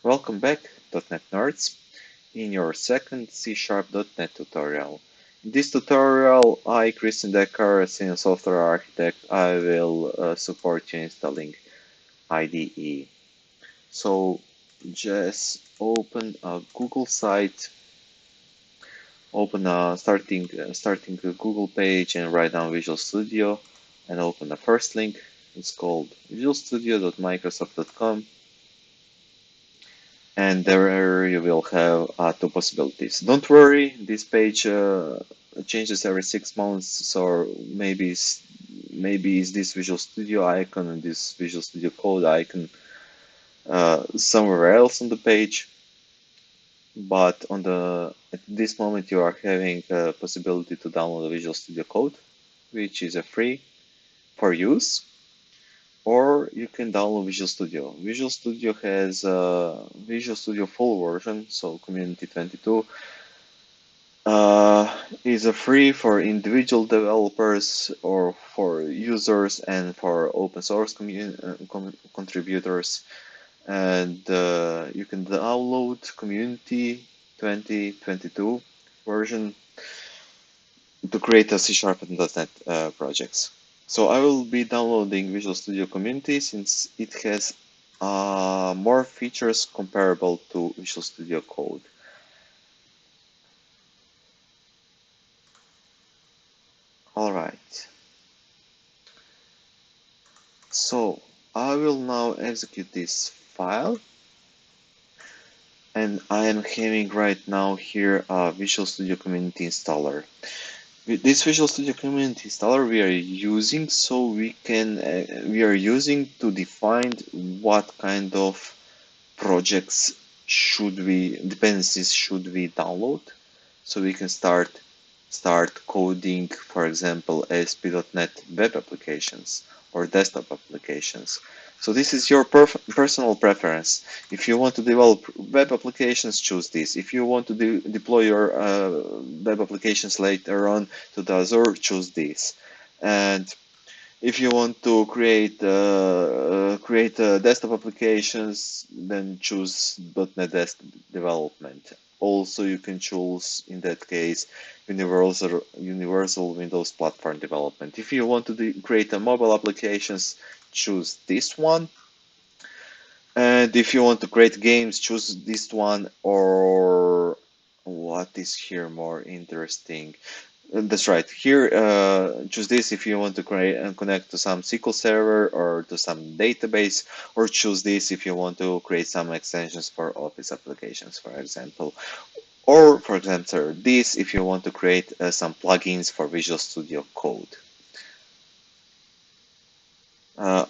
Welcome back, .NET Nerds, in your second C#.NET tutorial. In this tutorial, I, Christian Decker, a senior software architect, I will support you installing IDE. So just open a Google site, open a starting a Google page and write down Visual Studio and open the first link. It's called visualstudio.microsoft.com. And there you will have two possibilities. Don't worry, this page changes every 6 months, so maybe it's this Visual Studio icon and this Visual Studio Code icon somewhere else on the page. But at this moment you are having a possibility to download the Visual Studio Code, which is a free for use. Or you can download Visual Studio. Visual Studio has a Visual Studio full version, so Community 22 is a free for individual developers or for users and for open source contributors. And you can download Community 2022 version to create a C# and .NET projects. So I will be downloading Visual Studio Community since it has more features comparable to Visual Studio Code. All right. So I will now execute this file, and I am having right now here a Visual Studio Community installer. With this Visual Studio Community installer we are using, so we are using to define what kind of projects dependencies should we download, so we can start coding, for example, ASP.NET web applications or desktop applications. So this is your personal preference. If you want to develop web applications, choose this. If you want to deploy your web applications later on to the Azure, choose this. And if you want to create desktop applications, then choose .NET Desktop Development. Also, you can choose, in that case, Universal Windows Platform Development. If you want to create a mobile applications, choose this one. And if you want to create games, choose this one. Or what is here more interesting? That's right. Here, choose this if you want to create and connect to some SQL server or to some database, or choose this if you want to create some extensions for Office applications, for example. Or, for example, this if you want to create some plugins for Visual Studio Code.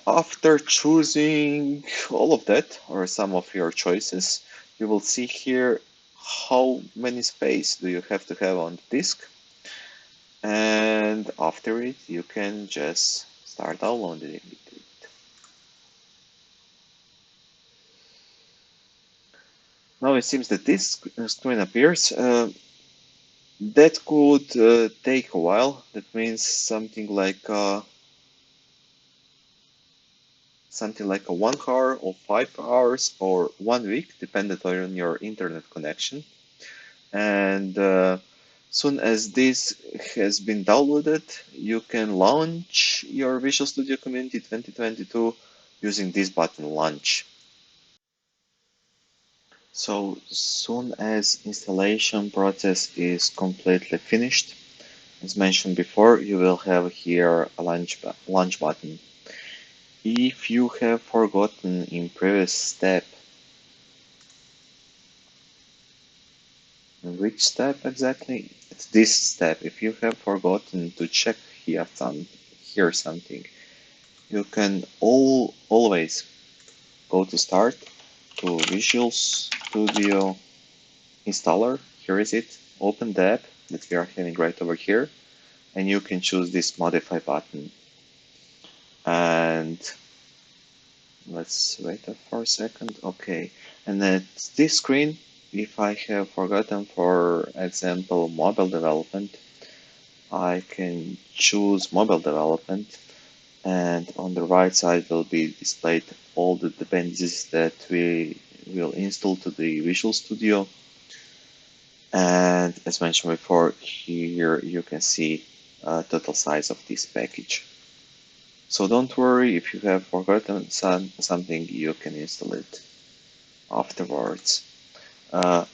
After choosing all of that, or some of your choices, you will see here how many space do you have to have on the disk. And after it, you can just start downloading it. Now it seems that this screen appears. That could take a while. That means something like a 1 hour or 5 hours or 1 week, depending on your internet connection. And soon as this has been downloaded, you can launch your Visual Studio Community 2022 using this button, Launch. So soon as installation process is completely finished, as mentioned before, you will have here a launch button. If you have forgotten in previous step, which step exactly? It's this step. If you have forgotten to check here something, you can always go to Start, to Visual Studio Installer. Here is it. Open the app that we are having right over here, and you can choose this Modify button. And let's wait for a second. Okay, and at this screen, if I have forgotten, for example, mobile development, I can choose mobile development, and on the right side will be displayed all the dependencies that we will install to the Visual Studio. And as mentioned before, here you can see total size of this package. So don't worry if you have forgotten something, you can install it afterwards. Uh,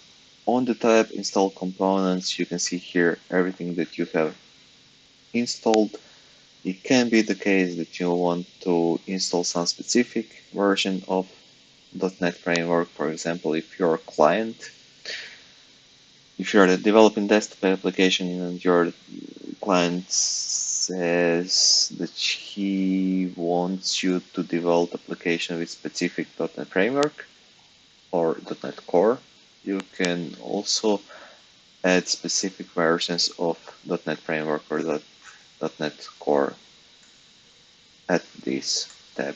on the tab Install Components, you can see here everything that you have installed. It can be the case that you want to install some specific version of .NET Framework. For example, if you're a client, if you're developing desktop application and your client says that he wants you to develop application with specific .NET Framework or .NET Core, you can also add specific versions of .NET Framework or .NET Core at this tab.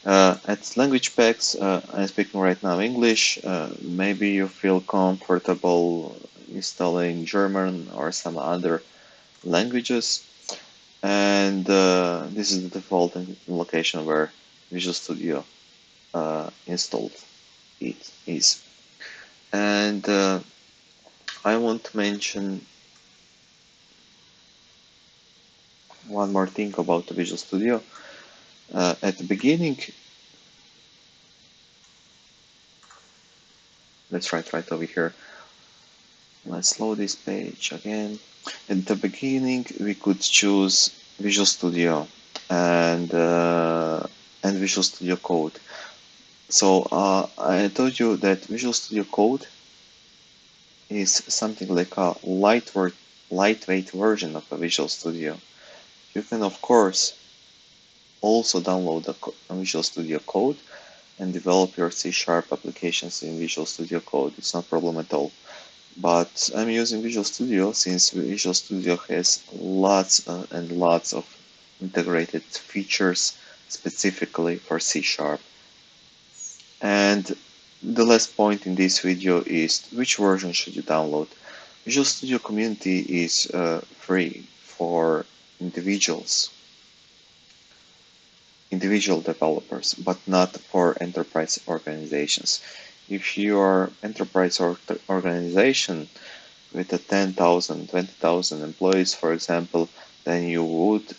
At language packs, I'm speaking right now English. Maybe you feel comfortable installing German or some other languages. And this is the default location where Visual Studio installed it is. And I want to mention one more thing about the Visual Studio. At the beginning, let's write right over here. Let's load this page again. At the beginning, we could choose Visual Studio and Visual Studio Code. So I told you that Visual Studio Code is something like a lightweight version of a Visual Studio. You can, of course, also download the Visual Studio Code and develop your C# applications in Visual Studio Code. It's not a problem at all. But I'm using Visual Studio since Visual Studio has lots and lots of integrated features specifically for C#. And the last point in this video is which version should you download. Visual Studio Community is free for individual developers, but not for enterprise organizations. If you are enterprise organization with a 10,000, 20,000 employees, for example, then you would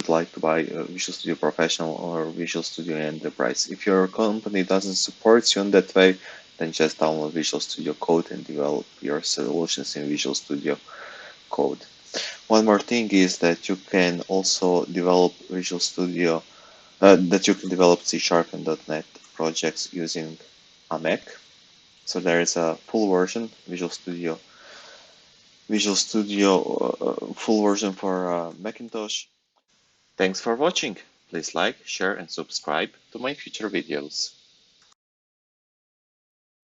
like to buy Visual Studio Professional or Visual Studio Enterprise. If your company doesn't support you in that way, then just download Visual Studio Code and develop your solutions in Visual Studio Code. One more thing is that you can also develop Visual Studio, that you can develop C# and .NET projects using a Mac. So there is a full version, Visual Studio full version for Macintosh. Thanks for watching. Please like, share and subscribe to my future videos.